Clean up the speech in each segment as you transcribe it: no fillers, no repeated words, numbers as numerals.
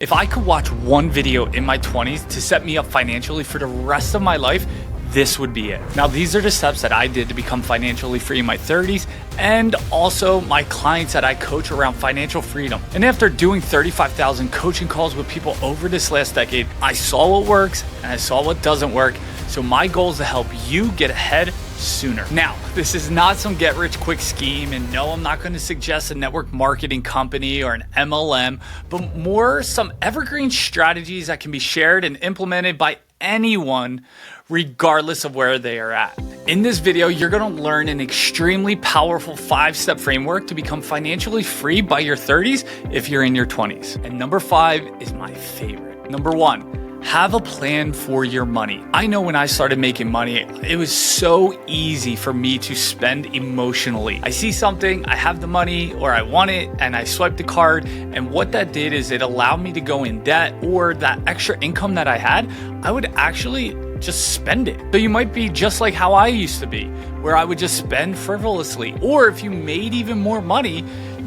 If I could watch one video in my 20s to set me up financially for the rest of my life, this would be it. Now, these are the steps that I did to become financially free in my 30s and also my clients that I coach around financial freedom. And after doing 35,000 coaching calls with people over this last decade, I saw what works and I saw what doesn't work. So my goal is to help you get ahead sooner. Now, this is not some get rich quick scheme, and no, I'm not going to suggest a network marketing company or an MLM, but more some evergreen strategies that can be shared and implemented by anyone regardless of where they are at. In this video, you're going to learn an extremely powerful 5-step framework to become financially free by your 30s if you're in your 20s. And number 5 is my favorite. Number 1, have a plan for your money. I know when I started making money, it was so easy for me to spend emotionally. I see something, I have the money or I want it, and I swipe the card. And what that did is it allowed me to go in debt, or that extra income that I had, I would actually just spend it. So you might be just like how I used to be, where I would just spend frivolously. Or if you made even more money,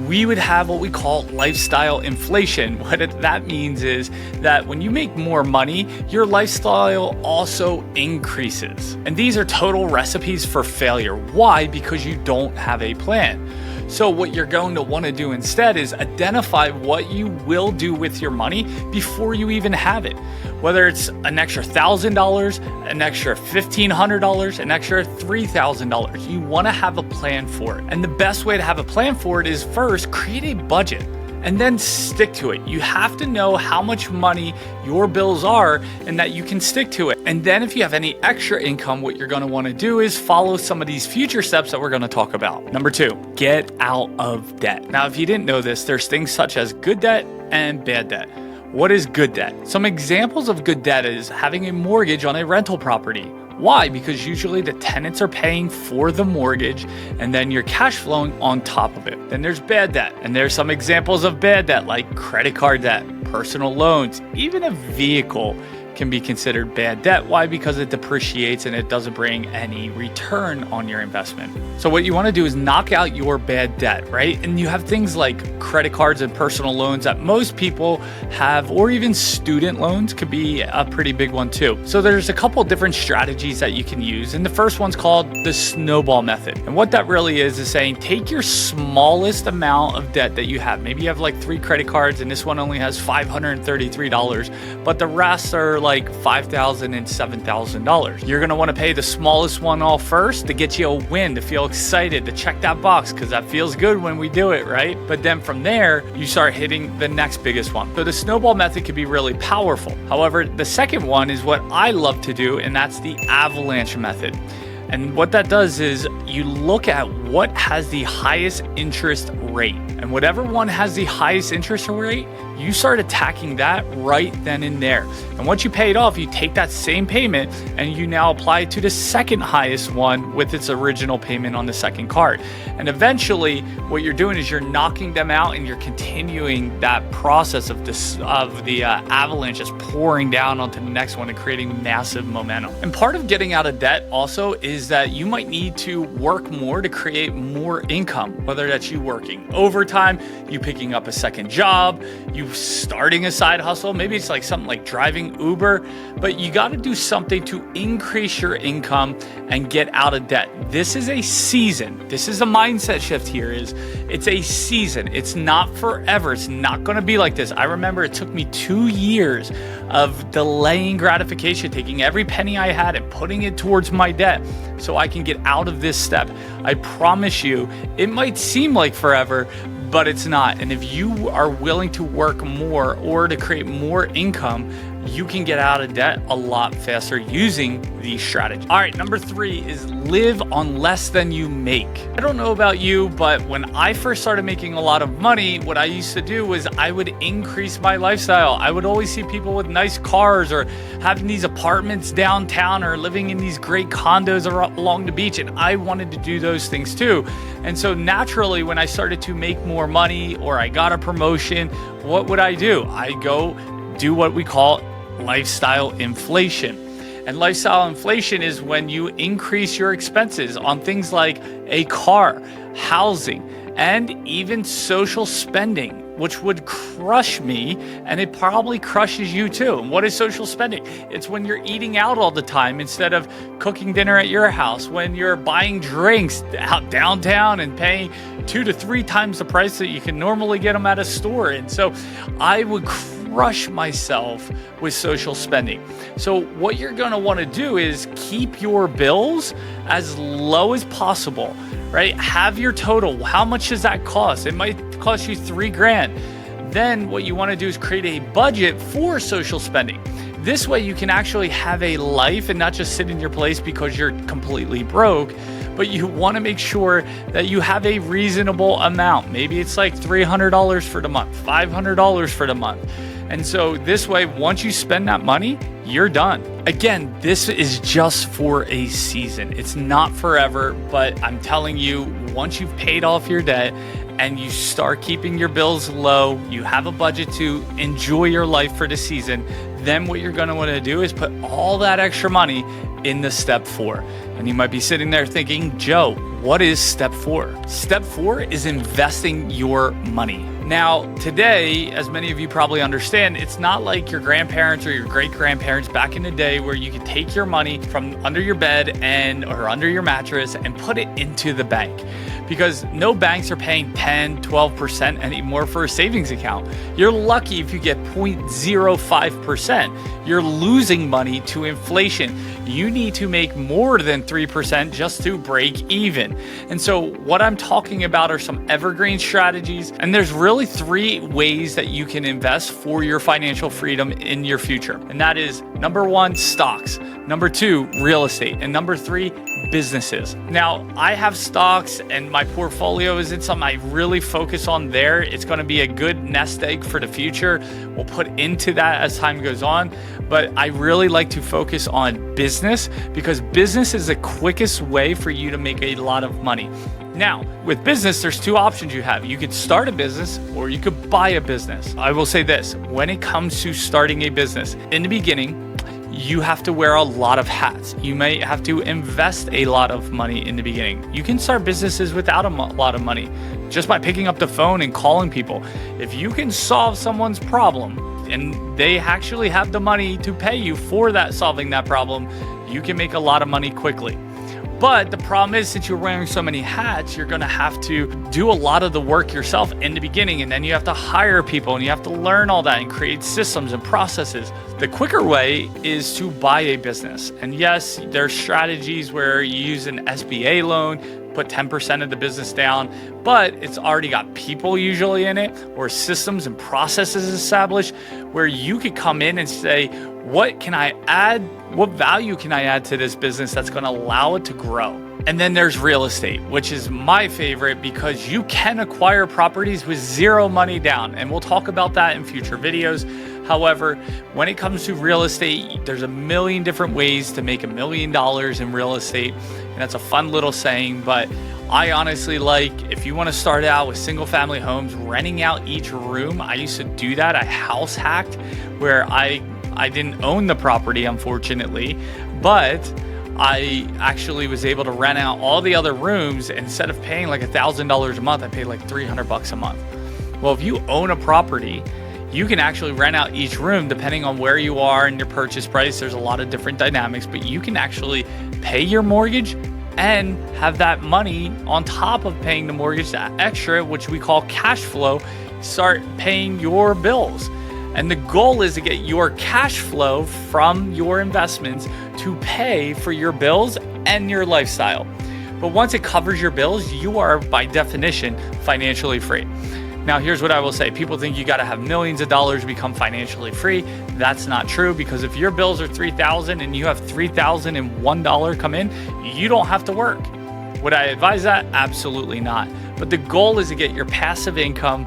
we would have what we call lifestyle inflation. What that means is that when you make more money, your lifestyle also increases. And these are total recipes for failure. Why? Because you don't have a plan. So what you're going to want to do instead is identify what you will do with your money before you even have it. Whether it's an extra $1,000, an extra $1,500, an extra $3,000, you want to have a plan for it. And the best way to have a plan for it is first create a budget and then stick to it. You have to know how much money your bills are and that you can stick to it. And then if you have any extra income, what you're going to want to do is follow some of these future steps that we're going to talk about. Number 2, get out of debt. Now, if you didn't know this, there's things such as good debt and bad debt. What is good debt? Some examples of good debt is having a mortgage on a rental property. Why? Because usually the tenants are paying for the mortgage and then you're cash flowing on top of it. Then there's bad debt. And there's some examples of bad debt like credit card debt, personal loans, even a vehicle can be considered bad debt. Why? Because it depreciates and it doesn't bring any return on your investment. So what you want to do is knock out your bad debt, right? And you have things like credit cards and personal loans that most people have, or even student loans could be a pretty big one too. So there's a couple different strategies that you can use. And the first one's called the snowball method. And what that really is saying, take your smallest amount of debt that you have. Maybe you have like 3 credit cards and this one only has $533, but the rest are like $5,000 and $7,000. You're going to want to pay the smallest one off first to get you a win, to feel excited, to check that box, because that feels good when we do it, right? But then from there, you start hitting the next biggest one. So the snowball method can be really powerful. However, the second one is what I love to do, and that's the avalanche method. And what that does is you look at what has the highest interest rate. And whatever one has the highest interest rate, you start attacking that right then and there. And once you pay it off, you take that same payment and you now apply it to the second highest one with its original payment on the second card. And eventually what you're doing is you're knocking them out and you're continuing that process of the avalanche just pouring down onto the next one and creating massive momentum. And part of getting out of debt also is that you might need to work more to create more income, whether that's you working overtime, you picking up a second job, you starting a side hustle. Maybe it's like something like driving Uber, but you got to do something to increase your income and get out of debt. This is a season. This is a mindset shift here. It's a season. It's not forever. It's not going to be like this. I remember it took me 2 years of delaying gratification, taking every penny I had and putting it towards my debt so I can get out of this step. I promise you, it might seem like forever, but it's not. And if you are willing to work more or to create more income, you can get out of debt a lot faster using these strategies. All right, number 3 is live on less than you make. I don't know about you, but when I first started making a lot of money, what I used to do was I would increase my lifestyle. I would always see people with nice cars or having these apartments downtown or living in these great condos along the beach, and I wanted to do those things too. And so naturally, when I started to make more money or I got a promotion, what would I do? I go do what we call lifestyle inflation. And lifestyle inflation is when you increase your expenses on things like a car, housing, and even social spending. which would crush me, and it probably crushes you too. And what is social spending? It's when you're eating out all the time instead of cooking dinner at your house, when you're buying drinks out downtown and paying 2 to 3 times the price that you can normally get them at a store. And so I would crush myself with social spending. So what you're going to want to do is keep your bills as low as possible, right? Have your total. How much does that cost? It might cost you $3,000. Then what you want to do is create a budget for social spending. This way you can actually have a life and not just sit in your place because you're completely broke, but you want to make sure that you have a reasonable amount. Maybe it's like $300 for the month, $500 for the month. And so this way, once you spend that money, you're done. Again, this is just for a season. It's not forever, but I'm telling you, once you've paid off your debt and you start keeping your bills low, you have a budget to enjoy your life for the season, then what you're going to want to do is put all that extra money into step 4. And you might be sitting there thinking, Joe, what is step 4? Step 4 is investing your money. Now, today, as many of you probably understand, it's not like your grandparents or your great-grandparents back in the day where you could take your money from under your bed or under your mattress and put it into the bank. Because no banks are paying 10, 12% anymore for a savings account. You're lucky if you get 0.05%. You're losing money to inflation. You need to make more than 3% just to break even. And so what I'm talking about are some evergreen strategies. And there's really 3 ways that you can invest for your financial freedom in your future. And that is number 1, stocks. Number 2, real estate. And number 3, businesses. Now, I have stocks and my portfolio isn't something I really focus on there. It's going to be a good nest egg for the future. We'll put into that as time goes on. But I really like to focus on business because business is the quickest way for you to make a lot of money. Now, with business, there's 2 options you have. You could start a business or you could buy a business. I will say this, when it comes to starting a business, in the beginning, you have to wear a lot of hats. You might have to invest a lot of money in the beginning. You can start businesses without a lot of money, just by picking up the phone and calling people. If you can solve someone's problem and they actually have the money to pay you for that solving that problem, you can make a lot of money quickly. But the problem is, since you're wearing so many hats, you're going to have to do a lot of the work yourself in the beginning, and then you have to hire people and you have to learn all that and create systems and processes. The quicker way is to buy a business. And yes, there's strategies where you use an SBA loan, put 10% of the business down, but it's already got people usually in it or systems and processes established where you could come in and say, what can I add? What value can I add to this business that's going to allow it to grow? And then there's real estate, which is my favorite because you can acquire properties with 0 money down. And we'll talk about that in future videos. However, when it comes to real estate, there's a million different ways to make $1 million in real estate. And that's a fun little saying, but I honestly if you want to start out with single family homes, renting out each room. I used to do that. I house hacked where I didn't own the property, unfortunately, but I actually was able to rent out all the other rooms. Instead of paying like $1,000 a month, I paid like $300 a month. Well, if you own a property, you can actually rent out each room depending on where you are and your purchase price. There's a lot of different dynamics, but you can actually pay your mortgage and have that money on top of paying the mortgage, that extra, which we call cash flow, start paying your bills. And the goal is to get your cash flow from your investments to pay for your bills and your lifestyle. But once it covers your bills, you are by definition financially free. Now, here's what I will say. People think you got to have millions of dollars to become financially free. That's not true, because if your bills are $3,000 and you have $3,001 come in, you don't have to work. Would I advise that? Absolutely not. But the goal is to get your passive income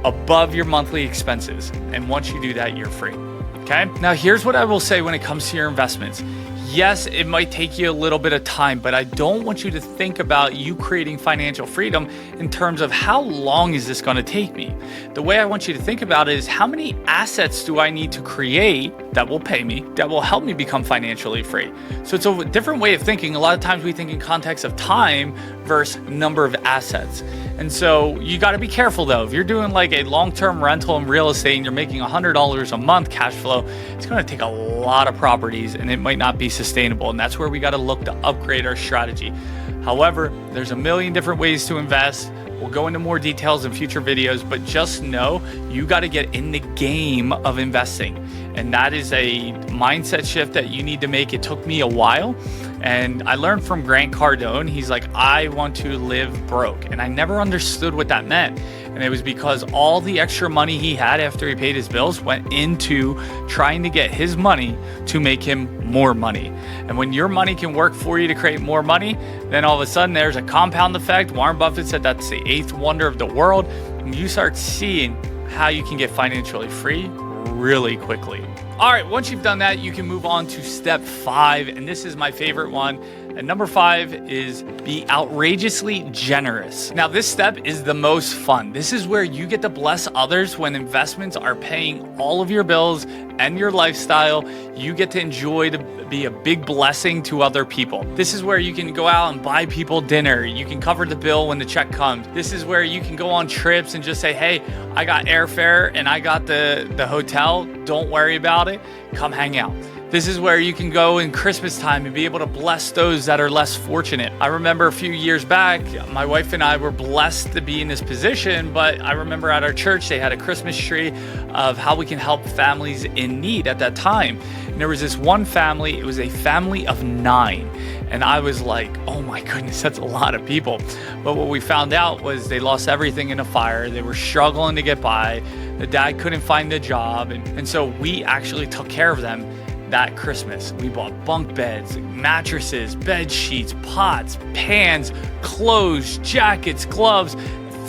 above your monthly expenses. And once you do that, you're free. Okay? Now, here's what I will say when it comes to your investments. Yes, it might take you a little bit of time, but I don't want you to think about you creating financial freedom in terms of how long is this going to take me. The way I want you to think about it is, how many assets do I need to create that will pay me, that will help me become financially free? So it's a different way of thinking. A lot of times we think in context of time versus number of assets. And so you got to be careful though. If you're doing like a long-term rental in real estate and you're making $100 a month cash flow, it's going to take a lot of properties and it might not be sustainable. And that's where we got to look to upgrade our strategy. However, there's a million different ways to invest. We'll go into more details in future videos, but just know you got to get in the game of investing. And that is a mindset shift that you need to make. It took me a while. And I learned from Grant Cardone, he's like, I want to live broke. And I never understood what that meant. And it was because all the extra money he had after he paid his bills went into trying to get his money to make him more money. And when your money can work for you to create more money, then all of a sudden there's a compound effect. Warren Buffett said that's the eighth wonder of the world. And you start seeing how you can get financially free really quickly. All right, once you've done that, you can move on to step 5, and this is my favorite one. And number 5 is be outrageously generous. Now, this step is the most fun. This is where you get to bless others when investments are paying all of your bills and your lifestyle. You get to enjoy to be a big blessing to other people. This is where you can go out and buy people dinner. You can cover the bill when the check comes. This is where you can go on trips and just say, hey, I got airfare and I got the hotel. Don't worry about it. Come hang out. This is where you can go in Christmas time and be able to bless those that are less fortunate. I remember a few years back, my wife and I were blessed to be in this position, but I remember at our church, they had a Christmas tree of how we can help families in need at that time. And there was this one family, it was a family of 9. And I was like, oh my goodness, that's a lot of people. But what we found out was they lost everything in a fire. They were struggling to get by. The dad couldn't find a job. And so we actually took care of them that Christmas. We bought bunk beds, mattresses, bed sheets, pots, pans, clothes, jackets, gloves,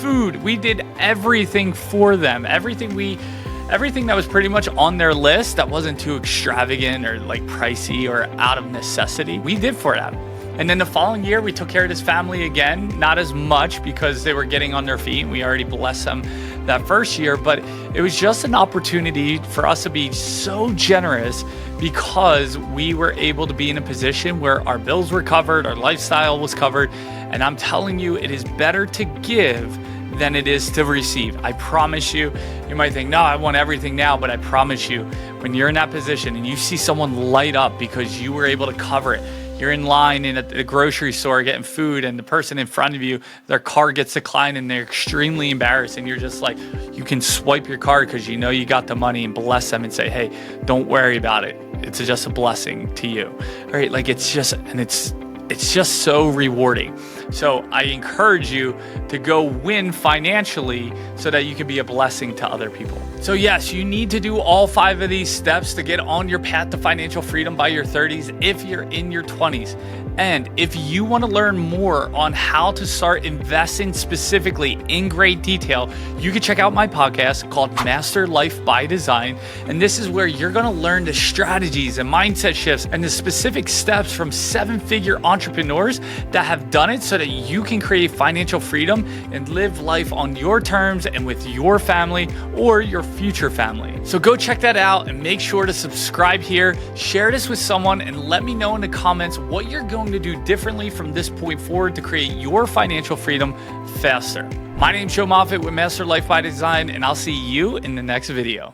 food. We did everything for them. Everything that was pretty much on their list that wasn't too extravagant or like pricey or out of necessity, we did for them. And then the following year, we took care of this family again, not as much because they were getting on their feet. We already blessed them that first year, but it was just an opportunity for us to be so generous because we were able to be in a position where our bills were covered, our lifestyle was covered. And I'm telling you, it is better to give than it is to receive. I promise you. You might think, no, I want everything now, but I promise you, when you're in that position and you see someone light up because you were able to cover it, you're in line in the grocery store getting food and the person in front of you, their card gets declined and they're extremely embarrassed. And you're just like, you can swipe your card because you know you got the money and bless them and say, hey, don't worry about it. It's just a blessing to you. All right. Like it's just so rewarding. So I encourage you to go win financially so that you can be a blessing to other people. So yes, you need to do all 5 of these steps to get on your path to financial freedom by your 30s if you're in your 20s. And if you want to learn more on how to start investing specifically in great detail, you can check out my podcast called Master Life by Design. And this is where you're going to learn the strategies and mindset shifts and the specific steps from 7-figure entrepreneurs that have done it so that you can create financial freedom and live life on your terms and with your family or your future family. So go check that out and make sure to subscribe here, share this with someone, and let me know in the comments what you're going to do differently from this point forward to create your financial freedom faster. My name's Joe Moffett with Master Life by Design, and I'll see you in the next video.